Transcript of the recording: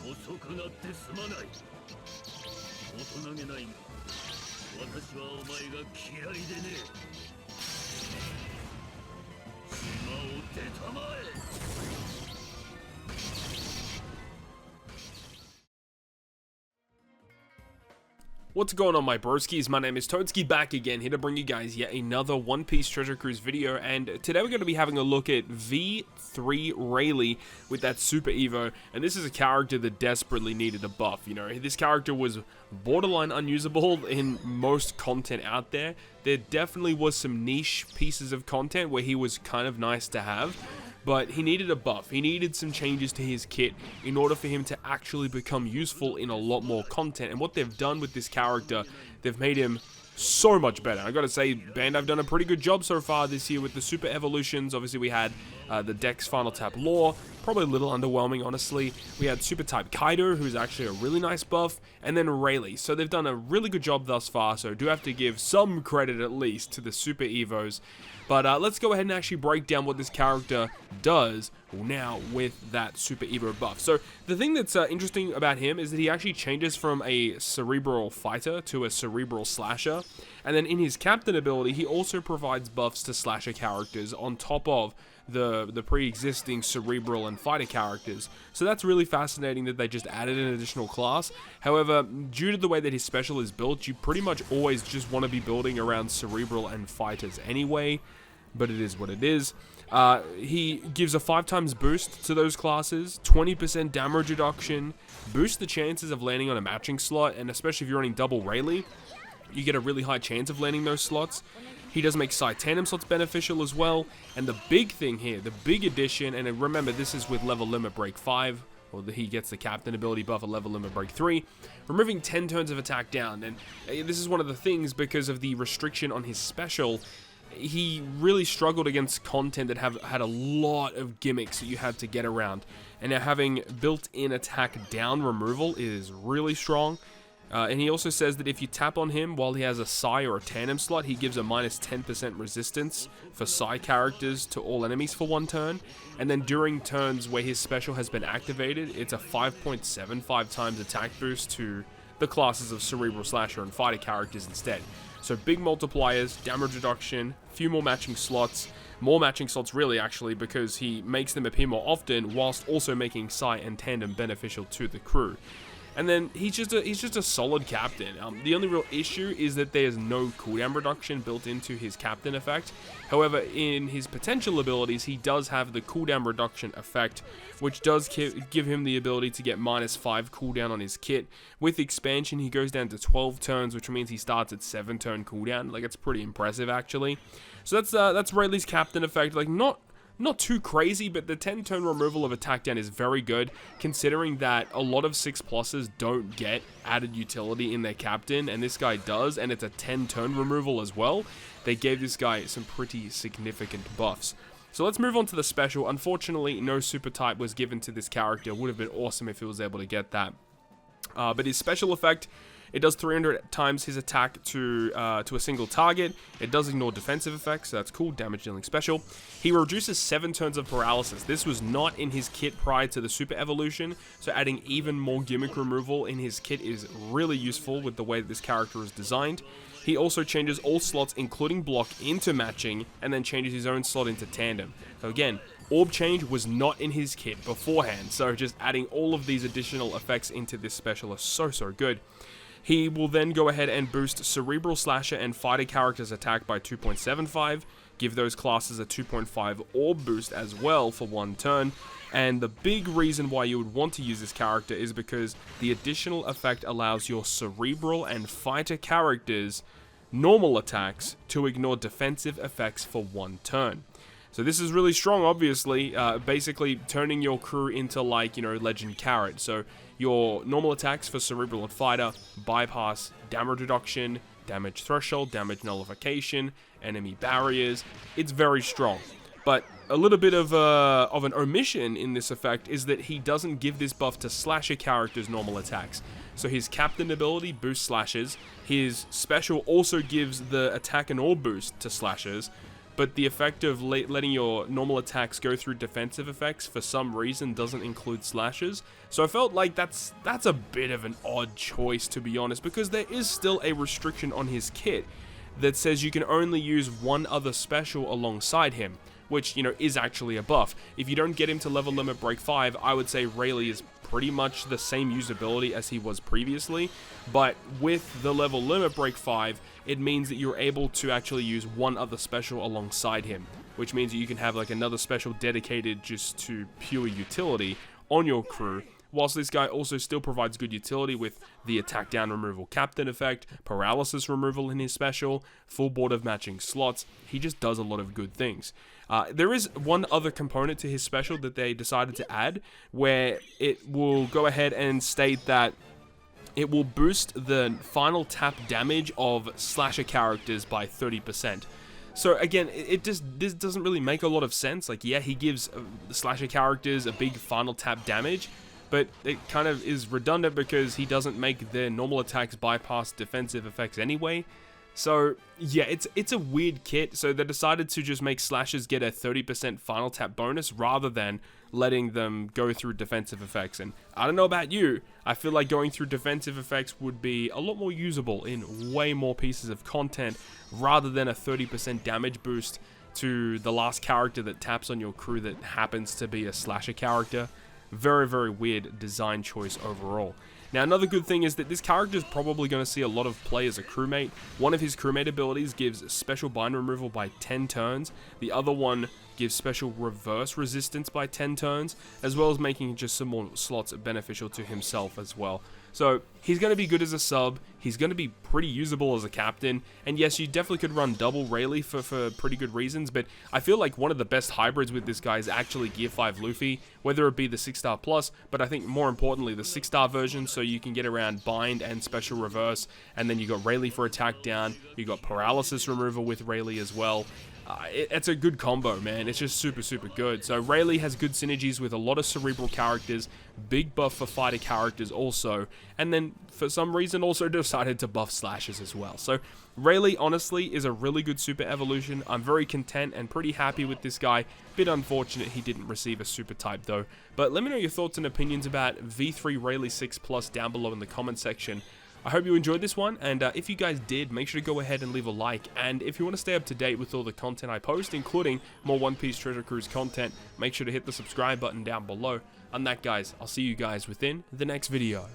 遅くなってすまない。大人げない。私はお前が嫌いでね。島を出たまえ。What's going on, my broskiis? My name is Toadskii, back again, here to bring you guys yet another One Piece Treasure Cruise video, and today we're going to be having a look at V3 Rayleigh with that Super Evo, and this is a character that desperately needed a buff. You know, this character was borderline unusable in most content out there. There definitely was some niche pieces of content where he was kind of nice to have, but he needed a buff. He needed some changes to his kit in order for him to actually become useful in a lot more content. And what they've done with this character, they've made him so much better. I gotta say, Bandai have done a pretty good job so far this year with the super evolutions. Obviously, we had the Dex Final Tap Lore, probably a little underwhelming, honestly. We had Super Type Kaido, who's actually a really nice buff, and then Rayleigh. So they've done a really good job thus far, so do have to give some credit at least to the Super Evos. But let's go ahead and actually break down what this character does now with that Super Evo buff. So the thing that's interesting about him is that he actually changes from a cerebral fighter to a cerebral slasher. And then in his captain ability, he also provides buffs to slasher characters on top of the pre-existing cerebral and fighter characters. So that's really fascinating that they just added an additional class. However, due to the way that his special is built, you pretty much always just want to be building around cerebral and fighters anyway, but it is what it is. He gives a 5x boost to those classes, 20% damage reduction, boosts the chances of landing on a matching slot, and especially if you're running double Rayleigh, you get a really high chance of landing those slots. He does make side tandem slots beneficial as well, and the big thing here, the big addition, and remember this is with level limit break 5, or he gets the captain ability buff at level limit break 3, removing 10 turns of attack down. And this is one of the things, because of the restriction on his special, he really struggled against content that had a lot of gimmicks that you had to get around. And now having built-in attack down removal is really strong. And he also says that if you tap on him while he has a Psi or a tandem slot, he gives a minus 10% resistance for Psi characters to all enemies for 1 turn. And then during turns where his special has been activated, it's a 5.75 times attack boost to the classes of Cerebral Slasher and Fighter characters instead. So big multipliers, damage reduction, few more matching slots, more matching slots really actually, because he makes them appear more often whilst also making Psi and Tandem beneficial to the crew. And then he's just a solid captain. The only real issue is that there's no cooldown reduction built into his captain effect. However, in his potential abilities, he does have the cooldown reduction effect, which does give him the ability to get -5 cooldown on his kit. With expansion, he goes down to 12 turns, which means he starts at 7 turn cooldown. Like, it's pretty impressive actually. So that's Rayleigh's captain effect. Like, not too crazy, but the 10 turn removal of attack down is very good, considering that a lot of 6+ers don't get added utility in their captain, and this guy does, and it's a 10 turn removal as well. They gave this guy some pretty significant buffs. So let's move on to the special. Unfortunately, no super type was given to this character. Would have been awesome if he was able to get that. But his special effect, it does 300 times his attack to a single target. It does ignore defensive effects, so that's cool, damage dealing special. He reduces 7 turns of paralysis. This was not in his kit prior to the super evolution, so adding even more gimmick removal in his kit is really useful with the way that this character is designed. He also changes all slots, including block, into matching, and then changes his own slot into tandem. So again, orb change was not in his kit beforehand, so just adding all of these additional effects into this special is so good. He will then go ahead and boost Cerebral Slasher and Fighter characters' attack by 2.75, give those classes a 2.5 orb boost as well for 1 turn, and the big reason why you would want to use this character is because the additional effect allows your Cerebral and Fighter characters' normal attacks to ignore defensive effects for 1 turn. So this is really strong, obviously, basically turning your crew into, like, you know, Legend Carrot. So your normal attacks for Cerebral and Fighter bypass damage reduction, damage threshold, damage nullification, enemy barriers. It's very strong. But a little bit of an omission in this effect is that he doesn't give this buff to Slasher characters' normal attacks. So his captain ability boosts Slashers. His special also gives the attack and all boost to Slashers. but the effect of letting your normal attacks go through defensive effects for some reason doesn't include slashes. So I felt like that's a bit of an odd choice, to be honest, because there is still a restriction on his kit that says you can only use one other special alongside him, which, you know, is actually a buff. If you don't get him to level limit break 5, I would say Rayleigh is pretty much the same usability as he was previously, but with the level limit break 5, it means that you're able to actually use one other special alongside him, which means that you can have like another special dedicated just to pure utility on your crew, whilst this guy also still provides good utility with the attack down removal captain effect, paralysis removal in his special, full board of matching slots. He just does a lot of good things. There is one other component to his special that they decided to add, where it will go ahead and state that it will boost the final tap damage of slasher characters by 30%. So again, this doesn't really make a lot of sense. Like, yeah, he gives the slasher characters a big final tap damage, but it kind of is redundant because he doesn't make their normal attacks bypass defensive effects anyway. So yeah, it's a weird kit. So they decided to just make slashers get a 30% final tap bonus rather than letting them go through defensive effects. And I don't know about you, I feel like going through defensive effects would be a lot more usable in way more pieces of content rather than a 30% damage boost to the last character that taps on your crew that happens to be a slasher character. Very, very weird design choice overall. Now, another good thing is that this character is probably going to see a lot of play as a crewmate. One of his crewmate abilities gives special bind removal by 10 turns. The other one gives special reverse resistance by 10 turns, as well as making just some more slots beneficial to himself as well. So he's going to be good as a sub, he's going to be pretty usable as a captain, and yes, you definitely could run double Rayleigh for pretty good reasons, but I feel like one of the best hybrids with this guy is actually Gear 5 Luffy, whether it be the 6-star plus, but I think more importantly the 6-star version, so you can get around bind and special reverse, and then you got Rayleigh for attack down, you got paralysis removal with Rayleigh as well. It's a good combo, man. It's just super, super good. So Rayleigh has good synergies with a lot of cerebral characters, big buff for fighter characters also, and then for some reason also decided to buff slashers as well. So Rayleigh honestly is a really good super evolution. I'm very content and pretty happy with this guy. Bit unfortunate he didn't receive a super type though. But let me know your thoughts and opinions about V3 Rayleigh 6 Plus down below in the comment section. I hope you enjoyed this one, and if you guys did, make sure to go ahead and leave a like, and if you want to stay up to date with all the content I post, including more One Piece Treasure Cruise content, make sure to hit the subscribe button down below. On that, guys, I'll see you guys within the next video.